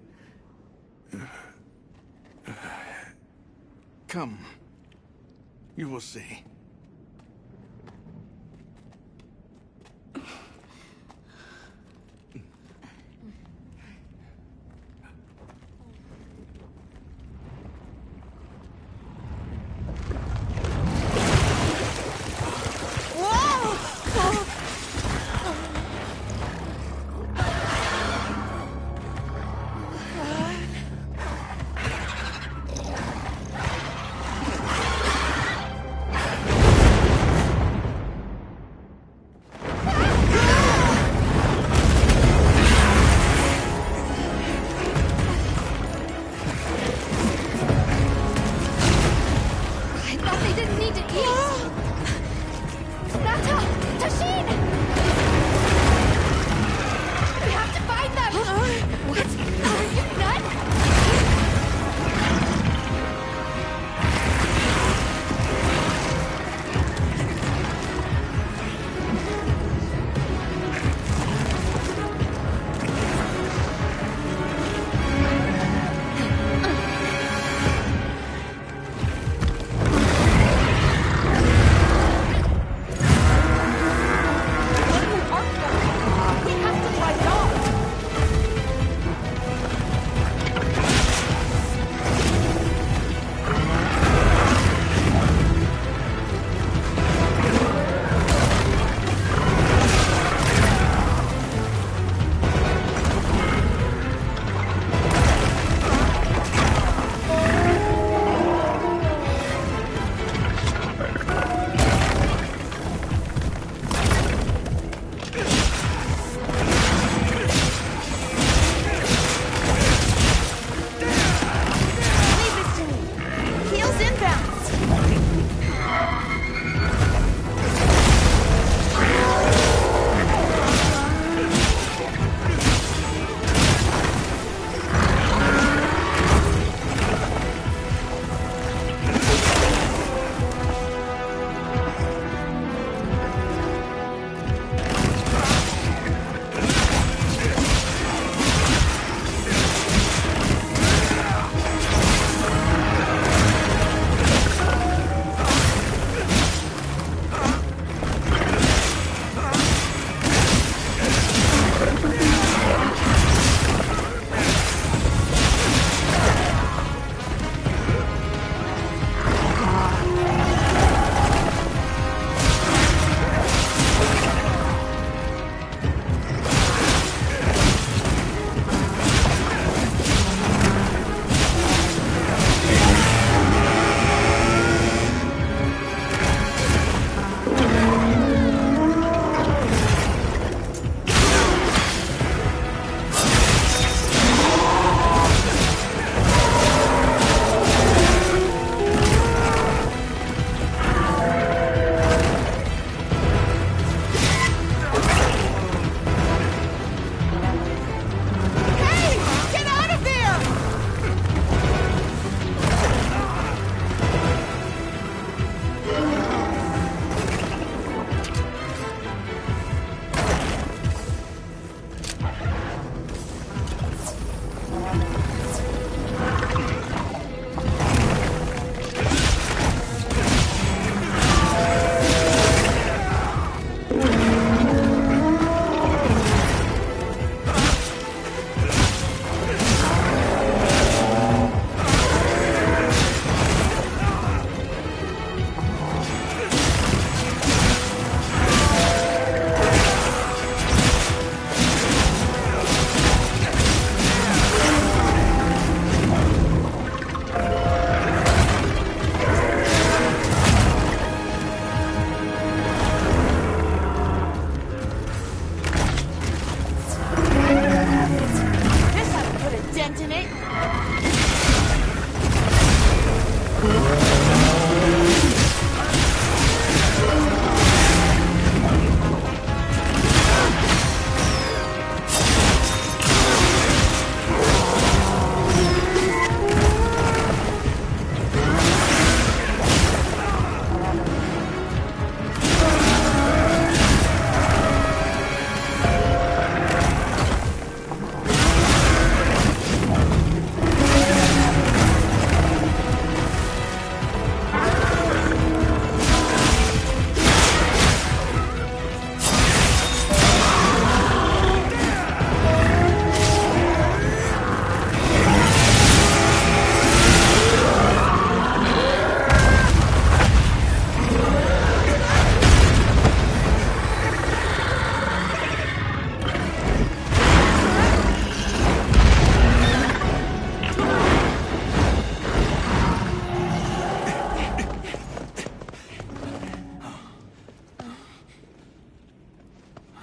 Come. You will see.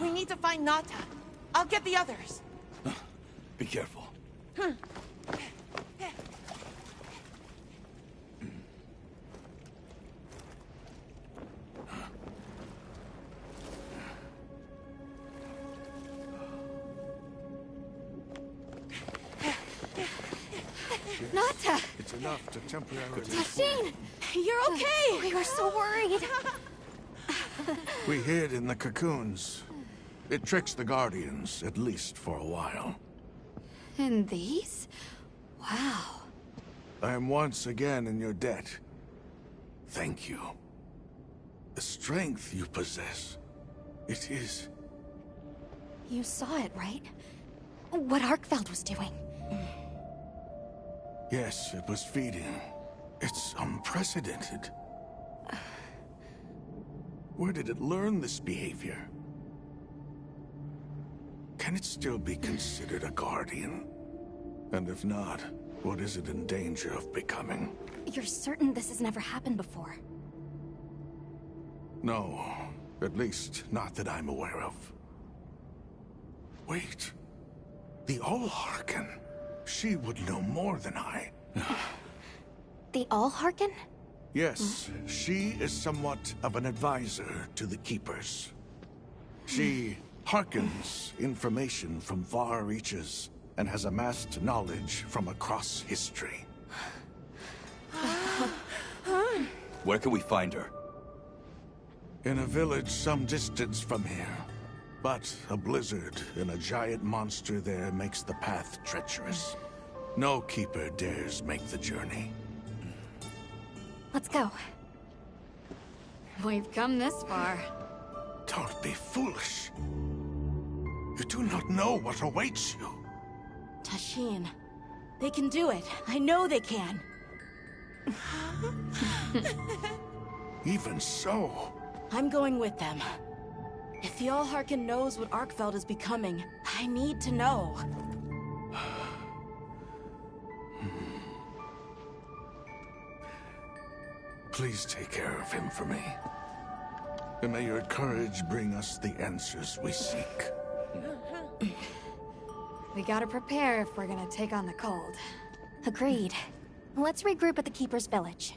We need to find Nata. I'll get the others. Be careful. Nata! It's enough to temporarily... Tashine! You're okay! We were so worried. We hid in the cocoons. It tricks the Guardians, at least for a while. And these? Wow. I am once again in your debt. Thank you. The strength you possess, it is... You saw it, right? What Arkfeld was doing. Yes, it was feeding. It's unprecedented. Where did it learn this behavior? Can it still be considered a Guardian? And if not, what is it in danger of becoming? You're certain this has never happened before? No, at least not that I'm aware of. Wait, the All-Harken. She would know more than I. The All-Harken? Yes, she is somewhat of an advisor to the Keepers. She hearkens information from far reaches and has amassed knowledge from across history. Where can we find her? In a village some distance from here. But a blizzard and a giant monster there makes the path treacherous. No Keeper dares make the journey. Let's go. We've come this far. Don't be foolish. You do not know what awaits you. Tashine, they can do it. I know they can. Even so... I'm going with them. If the All-Harken knows what Arkfeld is becoming, I need to know. Please take care of him for me. And may your courage bring us the answers we seek. We gotta prepare if we're gonna take on the cold. Agreed. Let's regroup at the Keeper's village.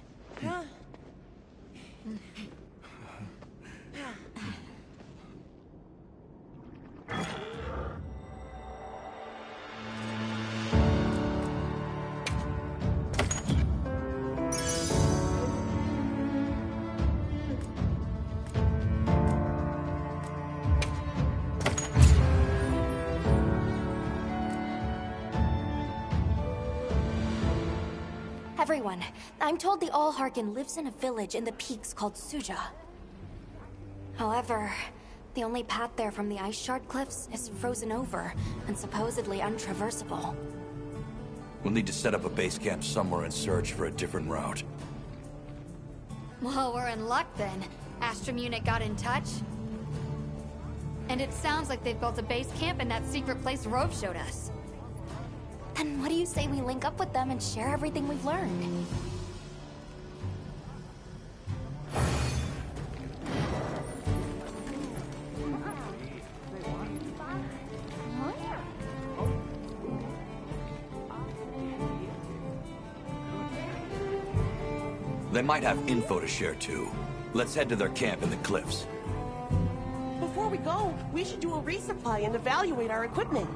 Everyone, I'm told the All-Harken lives in a village in the peaks called Suja. However, the only path there from the Ice Shard Cliffs is frozen over and supposedly untraversable. We'll need to set up a base camp somewhere and search for a different route. Well, we're in luck then. Astrum unit got in touch. And it sounds like they've built a base camp in that secret place Rove showed us. Then what do you say we link up with them and share everything we've learned? They might have info to share too. Let's head to their camp in the cliffs. Before we go, we should do a resupply and evaluate our equipment.